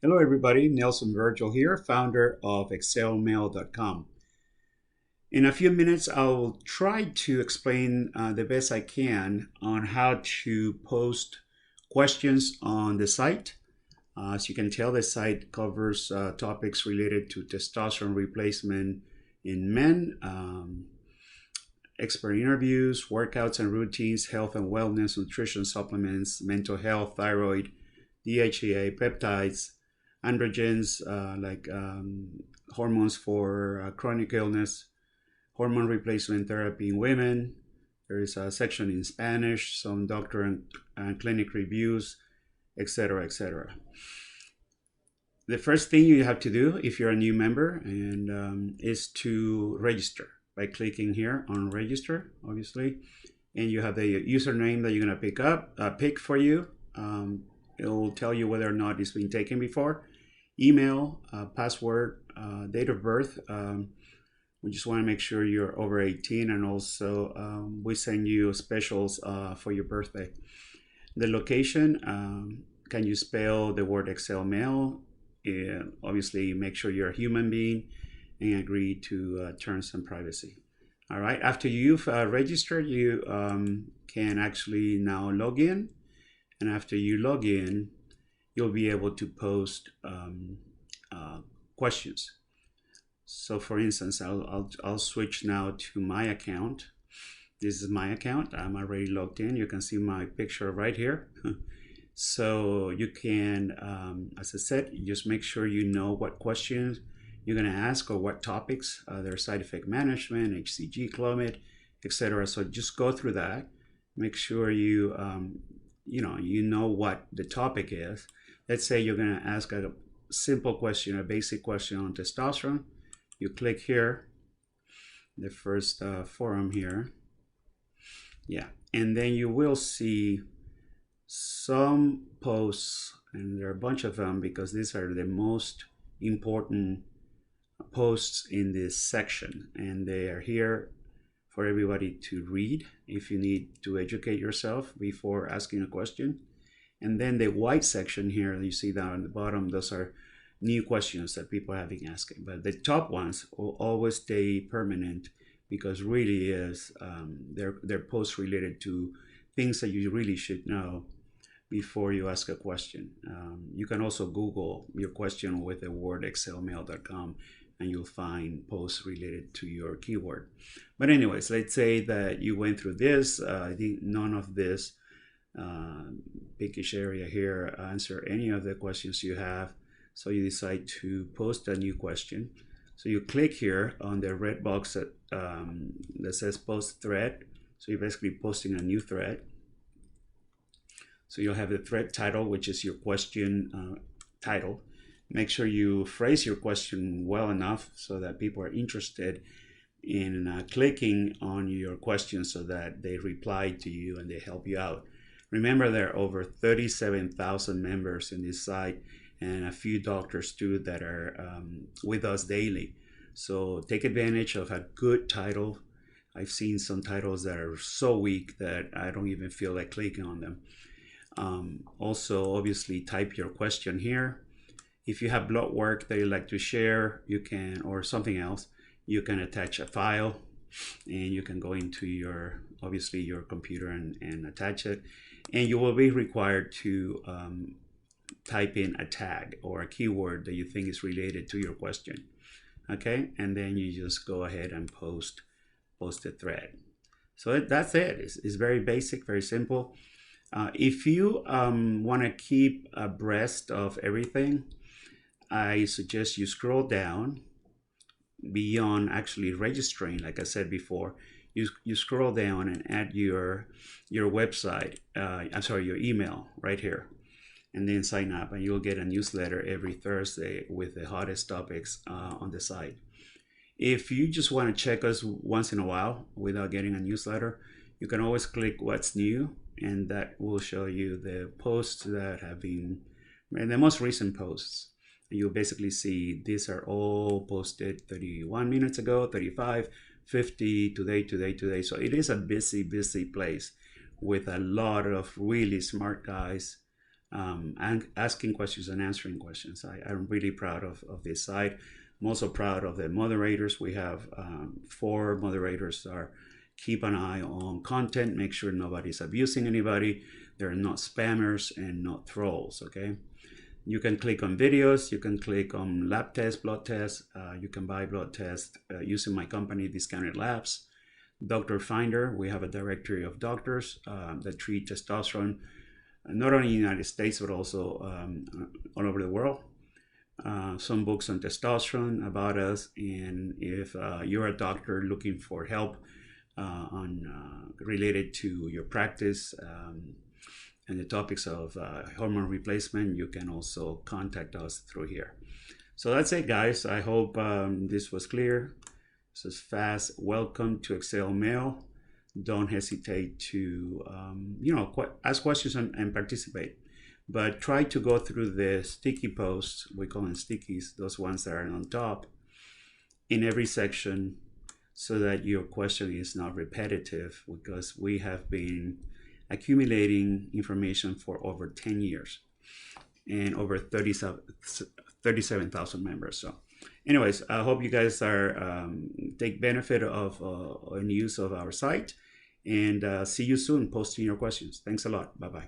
Hello everybody, Nelson Virgil here, founder of excelmail.com. In a few minutes, I'll try to explain the best I can on how to post questions on the site. As you can tell, the site covers topics related to testosterone replacement in men, expert interviews, workouts and routines, health and wellness, nutrition supplements, mental health, thyroid, DHEA, peptides, androgens hormones for chronic illness, hormone replacement therapy in women. There is a section in Spanish, some doctor and clinic reviews, etc., etc. The first thing you have to do if you're a new member is to register by clicking here on register, obviously, and you have the username that you're going to pick for you. It will tell you whether or not it's been taken before. Email, password, date of birth. We just want to make sure you're over 18, and also we send you specials for your birthday. The location, can you spell the word Excel Mail? Obviously, make sure you're a human being and agree to terms and privacy. All right, after you've registered, you can actually now log in. And after you log in, you'll be able to post questions. So for instance, I'll switch now to my account. This is my account. I'm already logged in. You can see my picture right here. So you can, as I said, just make sure you know what questions you're going to ask or what topics. There's side effect management, HCG, clomid, etc. So just go through that. Make sure you know what the topic is. Let's say you're going to ask a simple question, a basic question on testosterone. You click here, the first forum here. Yeah, and then you will see some posts, and there are a bunch of them because these are the most important posts in this section, and they are here for everybody to read if you need to educate yourself before asking a question. And then the white section here, you see down at the bottom, those are new questions that people have been asking. But the top ones will always stay permanent because really is they're posts related to things that you really should know before you ask a question. You can also Google your question with the word excelmail.com and you'll find posts related to your keyword. But anyways, let's say that you went through this. I think none of this pinkish area here answer any of the questions you have. So you decide to post a new question. So you click here on the red box that says post thread. So you're basically posting a new thread. So you'll have the thread title, which is your question title. Make sure you phrase your question well enough so that people are interested in clicking on your question so that they reply to you and they help you out. Remember, there are over 37,000 members in this site and a few doctors too that are with us daily. So take advantage of a good title. I've seen some titles that are so weak that I don't even feel like clicking on them. Also, obviously, type your question here. If you have blood work that you'd like to share, you can, or something else, you can attach a file and you can go into your, obviously, your computer and attach it. And you will be required to type in a tag or a keyword that you think is related to your question. Okay, and then you just go ahead and post the thread. So that's it. It's very basic, very simple. If you want to keep abreast of everything, I suggest you scroll down beyond actually registering. Like I said before, you scroll down and add your website, your email right here, and then sign up, and you'll get a newsletter every Thursday with the hottest topics on the site. If you just want to check us once in a while without getting a newsletter, you can always click what's new, and that will show you the posts that have been, and the most recent posts. You'll basically see these are all posted 31 minutes ago, 35, 50, today. So it is a busy place with a lot of really smart guys and asking questions and answering questions. I'm really proud of this site. I'm also proud of the moderators. We have 4 moderators that are keep an eye on content, make sure nobody's abusing anybody. They're not spammers and not trolls, okay? You can click on videos, you can click on lab tests, blood tests, you can buy blood tests using my company, Discounted Labs. Doctor Finder, we have a directory of doctors that treat testosterone, not only in the United States, but also all over the world. Some books on testosterone about us, and if you're a doctor looking for help related to your practice and the topics of hormone replacement, you can also contact us through here. So that's it, guys. I hope this was clear. This is fast. Welcome to Excel Mail. Don't hesitate to ask questions and participate. But try to go through the sticky posts, we call them stickies, those ones that are on top, in every section, so that your question is not repetitive, because we have been accumulating information for over 10 years and over 37,000 members. So anyways, I hope you guys are take benefit of and use of our site, and see you soon posting your questions. Thanks a lot. Bye-bye.